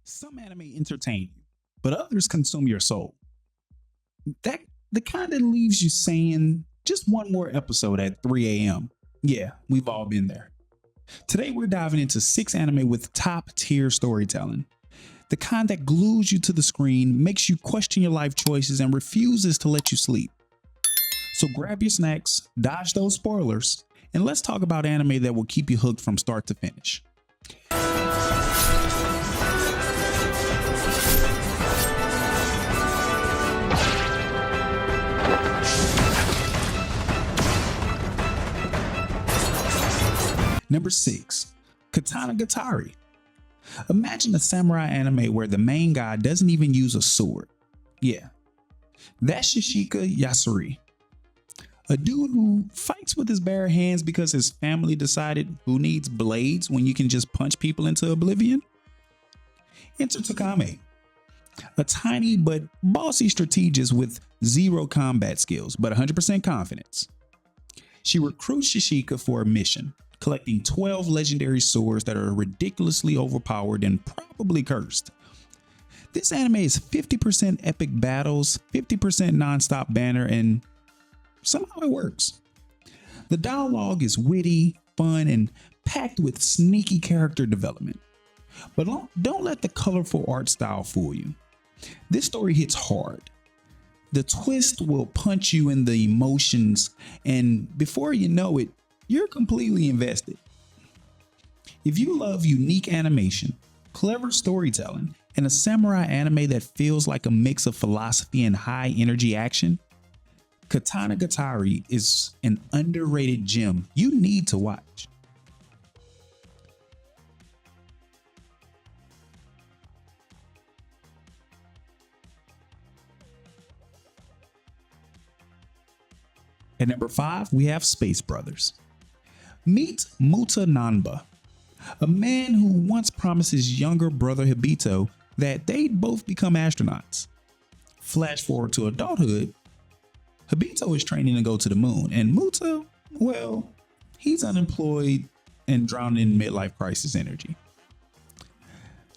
Some anime entertain you, but others consume your soul. That the kind that leaves you saying just one more episode at 3 a.m. Yeah, we've all been there. Today we're diving into 6 anime with top tier storytelling. The kind that glues you to the screen, makes you question your life choices, and refuses to let you sleep. So grab your snacks, dodge those spoilers, and let's talk about anime that will keep you hooked from start to finish. Number 6, Katana Gatari. Imagine a samurai anime where the main guy doesn't even use a sword. Yeah, that's Shishika Yasuri, a dude who fights with his bare hands because his family decided who needs blades when you can just punch people into oblivion. Enter Takame, a tiny but bossy strategist with zero combat skills but 100% confidence. She recruits Shishika for a mission, collecting 12 legendary swords that are ridiculously overpowered and probably cursed. This anime is 50% epic battles, 50% non-stop banner, and somehow it works. The dialogue is witty, fun, and packed with sneaky character development. But don't let the colorful art style fool you. This story hits hard. The twist will punch you in the emotions, and before you know it, you're completely invested. If you love unique animation, clever storytelling, and a samurai anime that feels like a mix of philosophy and high energy action, Katana Gatari is an underrated gem you need to watch. At number 5, we have Space Brothers. Meet Muta Nanba, a man who once promised his younger brother Hibito that they'd both become astronauts. Flash forward to adulthood, Hibito is training to go to the moon, and Muta, well, he's unemployed and drowned in midlife crisis energy.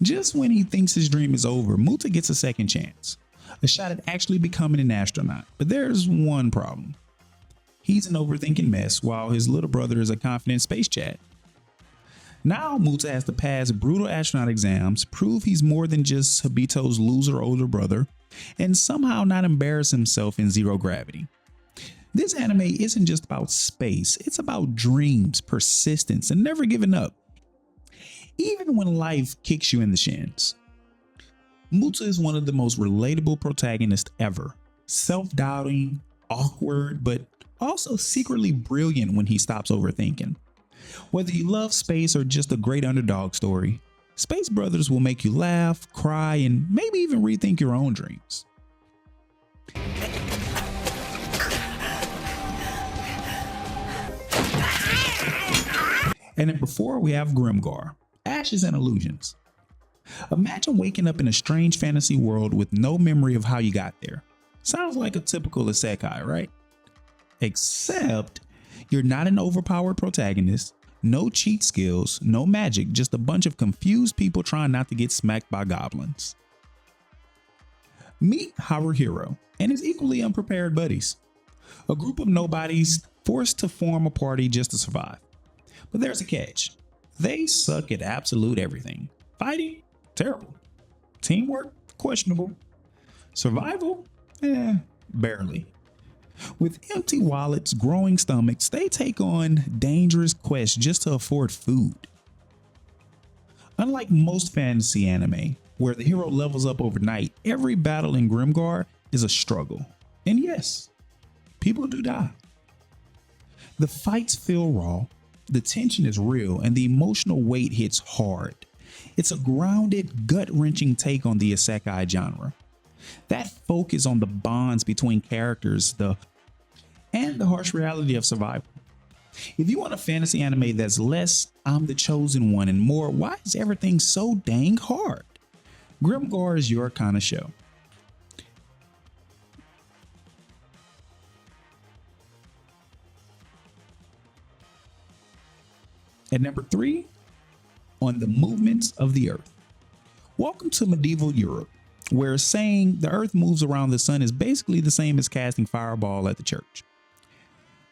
Just when he thinks his dream is over, Muta gets a second chance, a shot at actually becoming an astronaut. But there's one problem. He's an overthinking mess while his little brother is a confident space chat. Now Muta has to pass brutal astronaut exams, prove he's more than just Hibito's loser older brother, and somehow not embarrass himself in zero gravity. This anime isn't just about space, it's about dreams, persistence, and never giving up, even when life kicks you in the shins. Muta is one of the most relatable protagonists ever. Self-doubting, awkward, but also secretly brilliant when he stops overthinking. Whether you love space or just a great underdog story, Space Brothers will make you laugh, cry, and maybe even rethink your own dreams. And then before we have Grimgar, Ashes and Illusions. Imagine waking up in a strange fantasy world with no memory of how you got there. Sounds like a typical Isekai, right? Except you're not an overpowered protagonist, no cheat skills, no magic, just a bunch of confused people trying not to get smacked by goblins. Meet Haruhiro and his equally unprepared buddies, a group of nobodies forced to form a party just to survive. But there's a catch. They suck at absolute everything. Fighting? Terrible. Teamwork? Questionable. Survival? Barely. With empty wallets, growing stomachs, they take on dangerous quests just to afford food. Unlike most fantasy anime, where the hero levels up overnight, every battle in Grimgar is a struggle. And yes, people do die. The fights feel raw, the tension is real, and the emotional weight hits hard. It's a grounded, gut-wrenching take on the Isekai genre. That focus on the bonds between characters, and the harsh reality of survival. If you want a fantasy anime that's less I'm the chosen one and more why is everything so dang hard, Grimgar is your kind of show. At number 3, on the movements of the earth. Welcome to medieval Europe, where saying the earth moves around the sun is basically the same as casting fireball at the church.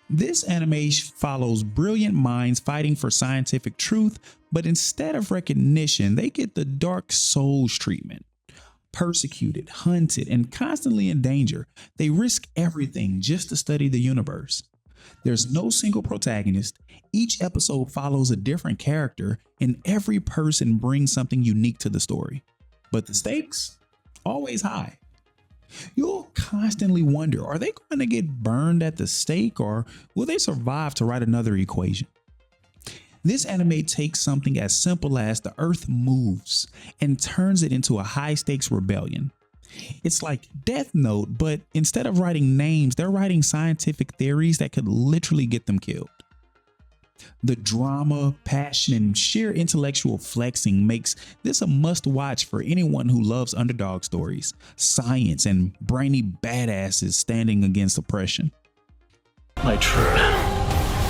This anime follows brilliant minds fighting for scientific truth, but instead of recognition, they get the Dark Souls treatment. Persecuted, hunted, and constantly in danger, they risk everything just to study the universe. There's no single protagonist. Each episode follows a different character, and every person brings something unique to the story. But the stakes? Always high. You'll constantly wonder, are they going to get burned at the stake, or will they survive to write another equation? This anime takes something as simple as the earth moves and turns it into a high stakes rebellion. It's like Death Note, but instead of writing names, they're writing scientific theories that could literally get them killed. The drama, passion, and sheer intellectual flexing makes this a must-watch for anyone who loves underdog stories, science, and brainy badasses standing against oppression. My turn.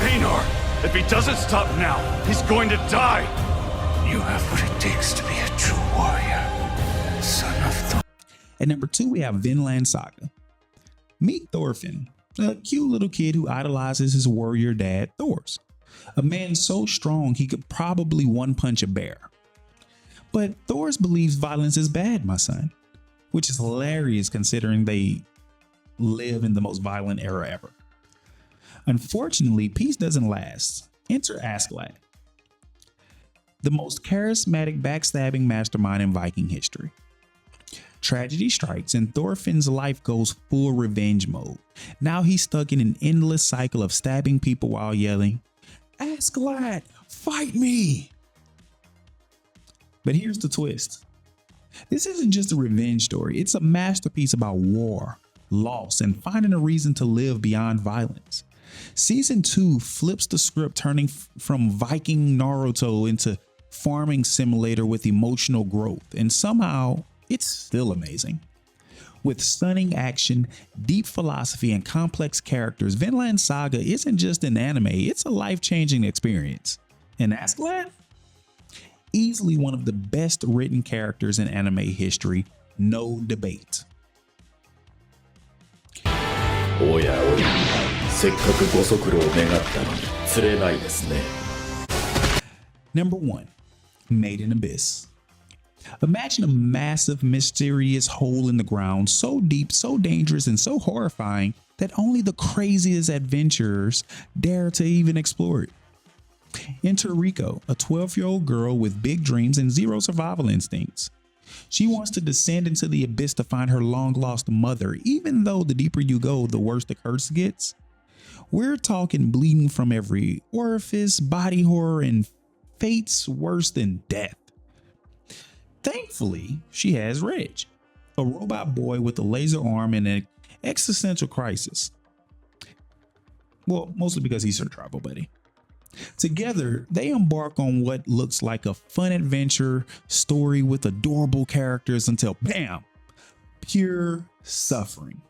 Einar, if he doesn't stop now, he's going to die! You have what it takes to be a true warrior, son of Thor. At number 2, we have Vinland Saga. Meet Thorfinn, a cute little kid who idolizes his warrior dad, Thor's. A man so strong he could probably one-punch a bear. But Thor believes violence is bad, my son, which is hilarious considering they live in the most violent era ever. Unfortunately, peace doesn't last. Enter Askeladd, the most charismatic backstabbing mastermind in Viking history. Tragedy strikes and Thorfinn's life goes full revenge mode. Now he's stuck in an endless cycle of stabbing people while yelling, "Askeladd, fight me!" But here's the twist. This isn't just a revenge story. It's a masterpiece about war, loss, and finding a reason to live beyond violence. Season 2 flips the script, turning from Viking Naruto into farming simulator with emotional growth, and somehow it's still amazing. With stunning action, deep philosophy, and complex characters, Vinland Saga isn't just an anime, it's a life-changing experience. And Askeladd? Easily one of the best written characters in anime history, no debate. おやおや、せっかくご足労願ったのに釣れないですね。Number 1, Made in Abyss. Imagine a massive, mysterious hole in the ground, so deep, so dangerous, and so horrifying that only the craziest adventurers dare to even explore it. Enter Riko, a 12-year-old girl with big dreams and zero survival instincts. She wants to descend into the abyss to find her long-lost mother, even though the deeper you go, the worse the curse gets. We're talking bleeding from every orifice, body horror, and fates worse than death. Thankfully, she has Reg, a robot boy with a laser arm and an existential crisis. Well, mostly because he's her travel buddy. Together, they embark on what looks like a fun adventure story with adorable characters until, bam, pure suffering.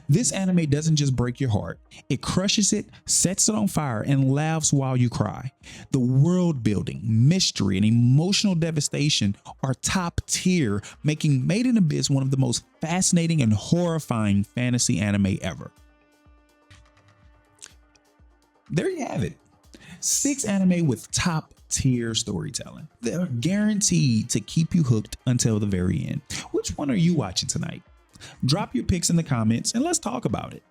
This anime doesn't just break your heart, it crushes it, sets it on fire, and laughs while you cry. The world building, mystery, and emotional devastation are top tier, making Made in Abyss one of the most fascinating and horrifying fantasy anime ever. There you have it. 6 anime with top tier storytelling. They're guaranteed to keep you hooked until the very end. Which one are you watching tonight? Drop your picks in the comments and let's talk about it.